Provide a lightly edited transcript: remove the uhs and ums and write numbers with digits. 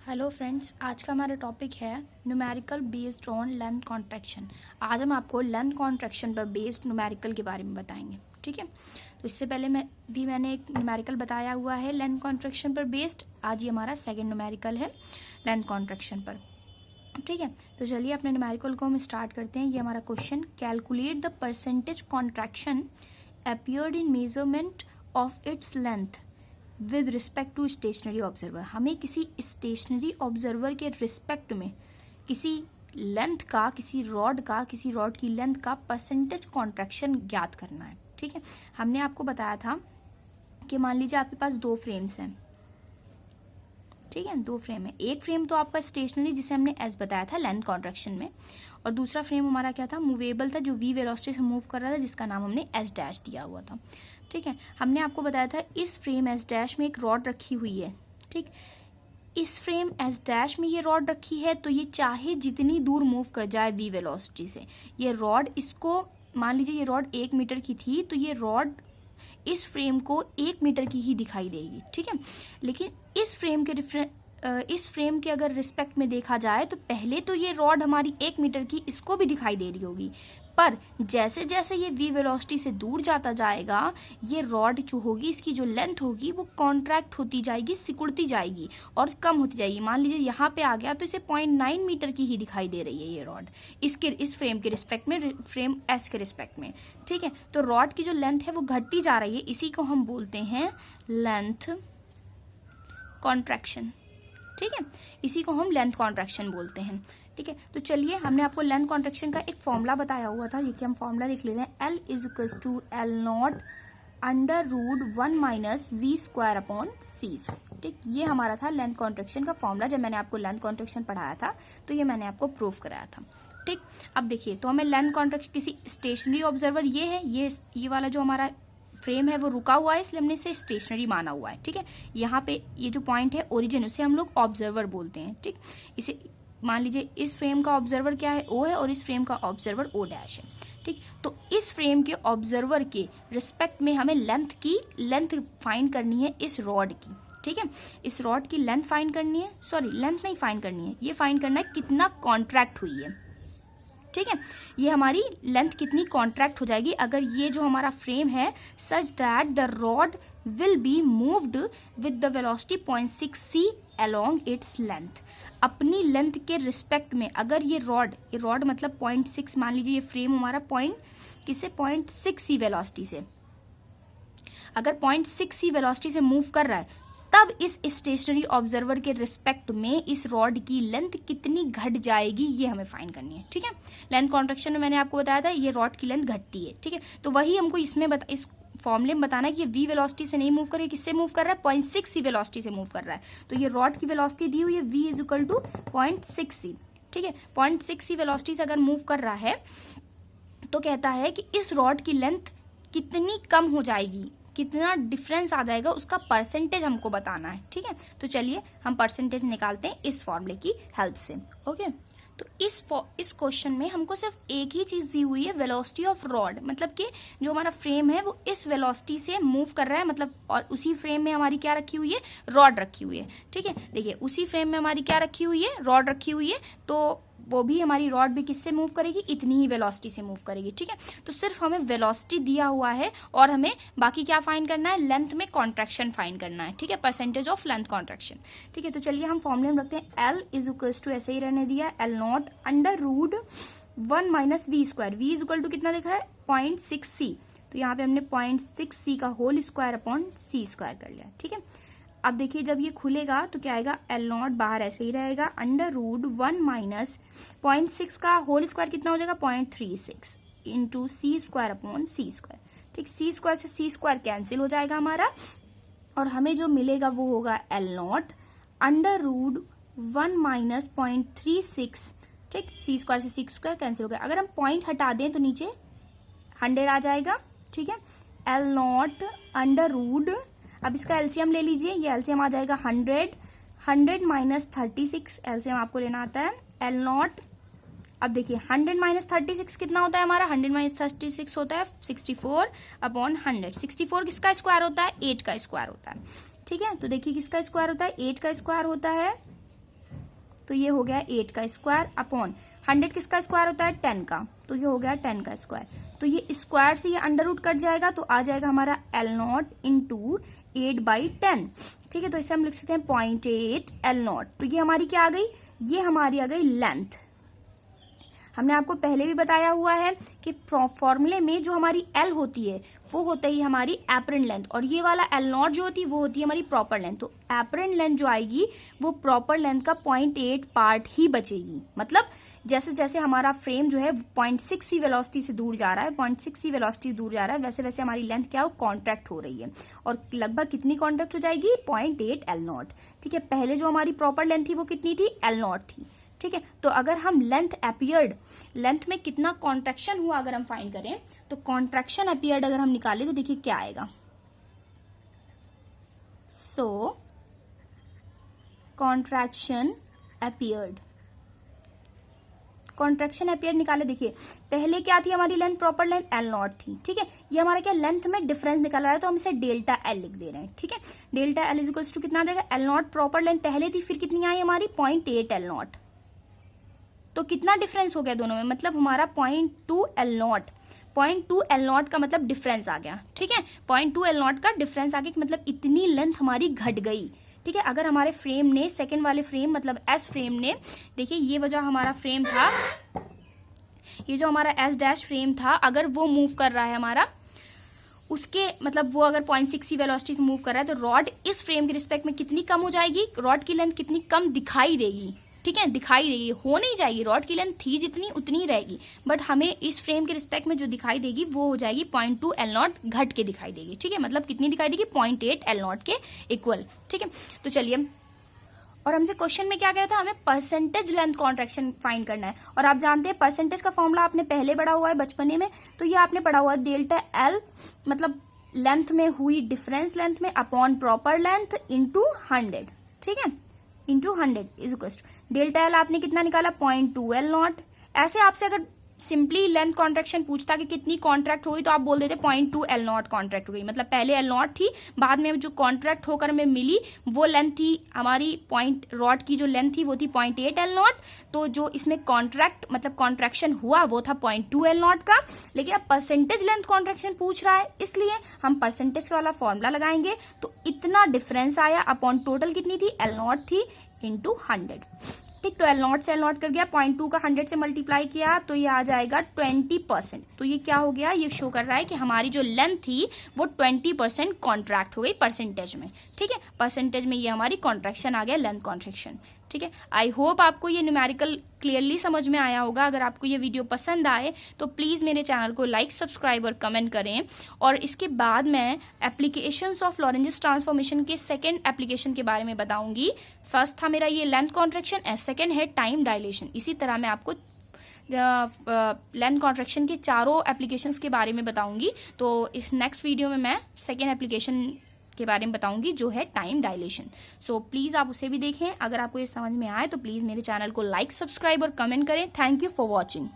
Hello friends, आज का हमारा टॉपिक है numerical based on length contraction. आज हम आपको लेंथ कॉन्ट्रैक्शन पर बेस्ड न्यूमेरिकल के बारे में बताएंगे। ठीक है, तो इससे पहले मैंने एक न्यूमेरिकल बताया हुआ है लेंथ कॉन्ट्रैक्शन पर बेस्ड। आज ये हमारा सेकंड न्यूमेरिकल है लेंथ कॉन्ट्रैक्शन पर। ठीक है, तो चलिए अपने न्यूमेरिकल को हम स्टार्ट करते हैं। ये हमारा question, calculate the percentage contraction appeared in measurement of its length with respect to stationary observer. हमें किसी स्टेशनरी ऑब्जर्वर के रिस्पेक्ट में किसी लेंथ का, किसी रॉड की लेंथ का परसेंटेज कॉन्ट्रैक्शन ज्ञात करना है। ठीक है, हमने आपको बताया था कि मान लीजिए आपके पास दो फ्रेम्स हैं। ठीक है, दो फ्रेम है। एक फ्रेम तो आपका स्टेशनरी, जिसे हमने एस बताया था लेंथ कॉन्ट्रैक्शन में, और दूसरा फ्रेम हमारा क्या था, मूवेबल था, जो वी वेलोसिटी से मूव कर रहा था, जिसका नाम हमने एस डैश दिया हुआ था। ठीक है, हमने आपको बताया था इस फ्रेम एस डैश में एक रॉड रखी हुई है। ठीक, इस फ्रेम एस डैश में ये रॉड रखी है, तो ये चाहे जितनी दूर मूव कर जाए वी वेलोसिटी से, ये रॉड इसको, मान लीजिए ये रॉड 1 मीटर की थी, तो ये रॉड इस फ्रेम को 1 मीटर की ही दिखाई देगी। ठीक है, लेकिन इस फ्रेम के अगर रिस्पेक्ट में देखा जाए तो पहले तो ये रॉड हमारी 1 मीटर की इसको भी दिखाई दे रही होगी, पर जैसे जैसे ये वी वेलोसिटी से दूर जाता जाएगा, ये रॉड जो होगी, इसकी जो लेंथ होगी वो कॉन्ट्रैक्ट होती जाएगी, सिकुड़ती जाएगी और कम होती जाएगी। मान लीजिए यहाँ पे आ गया तो इसे 0.9 मीटर की ही दिखाई दे रही है ये रॉड, इस फ्रेम के रिस्पेक्ट में, फ्रेम एस के रिस्पेक्ट में। ठीक है, तो रॉड की जो लेंथ है वो घटती जा रही है, इसी को हम बोलते हैं लेंथ कॉन्ट्रैक्शन। ठीक है, इसी को हम लेंथ कॉन्ट्रैक्शन बोलते हैं। ठीक है, तो चलिए, हमने आपको लेंथ कॉन्ट्रैक्शन का एक फॉर्मूला बताया हुआ था, ये कि हम फॉर्मूला लिख ले रहे हैं, L is equals to L not under root 1 minus V square upon C. ठीक, ये हमारा था लेंथ कॉन्ट्रैक्शन का फॉर्मूला। जब मैंने आपको लेंथ कॉन्ट्रैक्शन पढ़ाया था तो ये मैंने आपको प्रूव कराया था। ठीक, अब देखिए, तो हमें लेंथ कॉन्ट्रैक्शन, किसी स्टेशनरी ऑब्जर्वर ये है, ये वाला जो हमारा फ्रेम है वो रुका हुआ है, इसलिए हमने इसे स्टेशनरी माना हुआ है। ठीक है, यहाँ पे ये जो पॉइंट है ओरिजिन, उसे हम लोग ऑब्जर्वर बोलते हैं। ठीक, इसे मान लीजिए इस फ्रेम का ऑब्जर्वर क्या है, ओ है, और इस फ्रेम का ऑब्जर्वर ओ डैश है। ठीक, तो इस फ्रेम के ऑब्जर्वर के रिस्पेक्ट में हमें लेंथ फाइंड करनी है इस रॉड की। ठीक है, इस रॉड की लेंथ फाइंड करनी है, सॉरी लेंथ नहीं फाइंड करनी है, ये फाइंड करना है कितना कॉन्ट्रैक्ट हुई है। ठीक है, ये हमारी लेंथ कितनी कॉन्ट्रैक्ट हो जाएगी अगर ये जो हमारा फ्रेम है such that the rod will be moved with the velocity 0.6 c along its length. अपनी लेंथ के रिस्पेक्ट में अगर ये रॉड मतलब 0.6, मान लीजिए ये फ्रेम हमारा 0.6 c वेलोसिटी से, अगर 0.6 c वेलोसिटी से मूव कर रहा है, तब इस स्टेशनरी ऑब्जर्वर के रिस्पेक्ट में इस रॉड की लेंथ कितनी घट जाएगी, ये हमें फाइंड करनी है। ठीक है, लेंथ कॉन्ट्रैक्शन में मैंने आपको बताया था ये रॉड की लेंथ घटती है। ठीक है, तो वही हमको इस फॉर्मूले में बताना है कि ये वी वेलोसिटी से नहीं मूव कर रही है, किससे मूव कर रहा है, 0.6 c वेलोसिटी से मूव कर रहा है। तो ये रॉड की वेलोसिटी दी हुई है, v is equal to 0.6 c। ठीक है, 0.6 c वेलोसिटी से अगर मूव कर रहा है तो कहता है कि इस रॉड की लेंथ कितनी कम हो जाएगी, कितना डिफरेंस आ जाएगा, उसका परसेंटेज हमको बताना है। ठीक है, तो चलिए हम परसेंटेज निकालते हैं इस फॉर्मूले की हेल्प से। ओके, तो इस क्वेश्चन में हमको सिर्फ एक ही चीज दी हुई है, वेलोसिटी ऑफ रॉड, मतलब कि जो हमारा फ्रेम है वो इस वेलोसिटी से मूव कर रहा है, मतलब, और उसी फ्रेम में हमारी क्या रखी हुई है, रॉड रखी हुई है। ठीक है, देखिए उसी फ्रेम में हमारी क्या रखी हुई है, रॉड रखी हुई है, तो वो भी हमारी रॉड भी किससे मूव करेगी, इतनी ही वेलोसिटी से मूव करेगी। ठीक है, तो सिर्फ हमें वेलोसिटी दिया हुआ है और हमें बाकी क्या फाइंड करना है, लेंथ में कॉन्ट्रैक्शन फाइंड करना है। ठीक है, परसेंटेज ऑफ लेंथ कॉन्ट्रैक्शन। ठीक है, तो चलिए हम फॉर्मूले में रखते हैं, L इज इक्वल टू, ऐसे ही रहने दिया, L not under root 1 minus V square, V is equal to कितना लिखा है, 0.6 c, तो यहाँ पे हमने 0.6 c का होल स्क्वायर अपॉन सी स्क्वायर कर लिया। ठीक है, अब देखिए जब ये खुलेगा तो क्या आएगा, L नॉट बाहर ऐसे ही रहेगा, अंडर रूट 1 माइनस 0.6 का होल स्क्वायर कितना हो जाएगा, 0.36 इंटू सी स्क्वायर अपॉन सी स्क्वायर। ठीक, सी स्क्वायर से सी स्क्वायर कैंसिल हो जाएगा हमारा, और हमें जो मिलेगा वो होगा L not under root 1 minus 0.36। ठीक, सी स्क्वायर से सी स्क्वायर कैंसिल हो गया, अगर हम पॉइंट हटा दें तो नीचे 100 आ जाएगा। ठीक है, L नॉट अंडर रूट, अब इसका एलसीएम ले लीजिए, ये एलसीएम आ जाएगा 100 माइनस 36, एलसीएम आपको लेना आता है, एल नॉट। अब देखिए 100 माइनस 36 कितना होता है हमारा, 100 माइनस 36 होता है 64 अपॉन 100। 64 किसका स्क्वायर होता है, 8 का स्क्वायर होता है। ठीक है, तो देखिए किसका स्क्वायर होता है, 8 का स्क्वायर होता है तो ये हो गया 8 का स्क्वायर अपॉन 100 किसका स्क्वायर होता है 10 का, तो ये हो गया 10 का स्क्वायर। तो ये स्क्वायर से ये अंडर रूट कट जाएगा तो आ जाएगा हमारा L0 इंटू 8/10। ठीक है, तो इसे हम लिख सकते हैं 0.8 L0। तो ये हमारी क्या आ गई, ये हमारी आ गई लेंथ। हमने आपको पहले भी बताया हुआ है कि फॉर्मूले में जो हमारी L होती है वो होता ही हमारी एपरेंट लेंथ, और ये वाला L0 जो होती है वो होती है हमारी प्रॉपर लेंथ। तो एपरेंट लेंथ जो आएगी वो प्रॉपर लेंथ का 0.8 पार्ट ही बचेगी। मतलब जैसे जैसे हमारा फ्रेम जो है 0.6 सी वेलोसिटी से दूर जा रहा है, 0.6 सी वेलोसिटी दूर जा रहा है, वैसे वैसे हमारी लेंथ क्या हो कॉन्ट्रैक्ट हो रही है। और लगभग कितनी कॉन्ट्रैक्ट हो जाएगी 0.8 L0। ठीक है, पहले जो हमारी प्रॉपर लेंथ थी वो कितनी थी L0 थी। ठीक है, तो अगर हम लेंथ अपीयर्ड, लेंथ में कितना कॉन्ट्रैक्शन हुआ अगर हम फाइंड करें, तो कॉन्ट्रैक्शन अपीयर्ड अगर हम निकालें तो देखिए क्या आएगा। सो कॉन्ट्रैक्शन अपीयर्ड, कॉन्ट्रैक्शन अपीयर्ड निकाले। देखिए पहले क्या थी हमारी लेंथ, प्रॉपर लेंथ L0 थी। ठीक है, ये हमारा क्या लेंथ में डिफरेंस निकल रहा है, तो हम इसे डेल्टा L लिख दे रहे हैं। ठीक है, डेल्टा L इक्वल्स टू कितना देगा, L0 प्रॉपर लेंथ पहले थी, फिर कितनी आई हमारी 0.8 L0। तो कितना डिफरेंस हो गया दोनों में, मतलब हमारा 0.2 L0, 0.2 L0 का मतलब डिफरेंस आ गया। ठीक है, 0.2 L0 का डिफरेंस आ गया, मतलब इतनी लेंथ हमारी घट गई। ठीक है, अगर हमारे फ्रेम ने, सेकेंड वाले फ्रेम मतलब S फ्रेम ने, देखिए ये वजह हमारा फ्रेम था, ये जो हमारा S' फ्रेम था, अगर वो मूव कर रहा है हमारा, उसके मतलब वो अगर 0.6 सी वेलोसिटी से मूव कर रहा है, तो रॉड इस फ्रेम के रिस्पेक्ट में कितनी कम हो जाएगी, रॉड की लेंथ कितनी कम दिखाई देगी। ठीक है, दिखाई देगी, हो नहीं जाएगी, रॉड की लेंथ थी जितनी उतनी ही रहेगी, बट हमें इस फ्रेम के रिस्पेक्ट में जो दिखाई देगी वो हो जाएगी 0.2 L0 घट के दिखाई देगी। ठीक है, मतलब कितनी दिखाई देगी 0.8 L0 के इक्वल। ठीक है, तो चलिए, और हमसे क्वेश्चन में क्या कह रहा था, हमें परसेंटेज लेंथ कॉन्ट्रैक्शन फाइंड करना है। और आप जानते हैं परसेंटेज का फॉर्मूला आपने पहले पढ़ा हुआ है बचपने में, तो ये आपने पढ़ा हुआ है डेल्टा L मतलब लेंथ में हुई डिफरेंस लेंथ में अपॉन प्रॉपर लेंथ इंटू 100। ठीक है, into 100 is equal to delta L आपने कितना निकाला 0.2 L0। ऐसे आपसे अगर सिंपली लेंथ कॉन्ट्रैक्शन पूछता कि कितनी कॉन्ट्रैक्ट हुई, तो आप बोल देते 0.2 L0 कॉन्ट्रैक्ट हो गई, मतलब पहले L0 थी, बाद में जो कॉन्ट्रैक्ट होकर हमें मिली वो लेंथ थी हमारी रॉड की जो लेंथ थी वो थी 0.8 L0। तो जो इसमें कॉन्ट्रैक्ट मतलब कॉन्ट्रैक्शन हुआ वो था 0.2 L0 का। लेकिन अब परसेंटेज लेंथ कॉन्ट्रैक्शन पूछ रहा है, इसलिए हम परसेंटेज वाला फॉर्मूला लगाएंगे। तो इतना डिफरेंस आया अपॉन टोटल कितनी थी L0 थी इंटू 100। ठीक, तो L0 से L0 कर गया, 0.2 का 100 से मल्टीप्लाई किया तो ये आ जाएगा 20%। तो ये क्या हो गया, ये शो कर रहा है कि हमारी जो लेंथ थी वो 20% कॉन्ट्रैक्ट हो गई परसेंटेज में। ठीक है, परसेंटेज में ये हमारी कॉन्ट्रैक्शन आ गया, लेंथ कॉन्ट्रैक्शन। ठीक है, आई होप आपको ये न्यूमेरिकल क्लियरली समझ में आया होगा। अगर आपको ये वीडियो पसंद आए तो प्लीज़ मेरे चैनल को लाइक, सब्सक्राइब और कमेंट करें। और इसके बाद मैं एप्लीकेशंस ऑफ लॉरेंज ट्रांसफॉर्मेशन के सेकंड एप्लीकेशन के बारे में बताऊंगी। फर्स्ट था मेरा ये लेंथ कॉन्ट्रैक्शन, एंड सेकंड है टाइम डायलेशन। इसी तरह मैं आपको लेंथ कॉन्ट्रैक्शन के चारों एप्लीकेशंस के बारे में बताऊंगी। तो इस नेक्स्ट वीडियो में मैं सेकेंड एप्लीकेशन के बारे में बताऊंगी जो है टाइम डायलेशन। सो प्लीज़ आप उसे भी देखें। अगर आपको ये समझ में आए तो प्लीज़ मेरे चैनल को लाइक, सब्सक्राइब और कमेंट करें। Thank you for watching.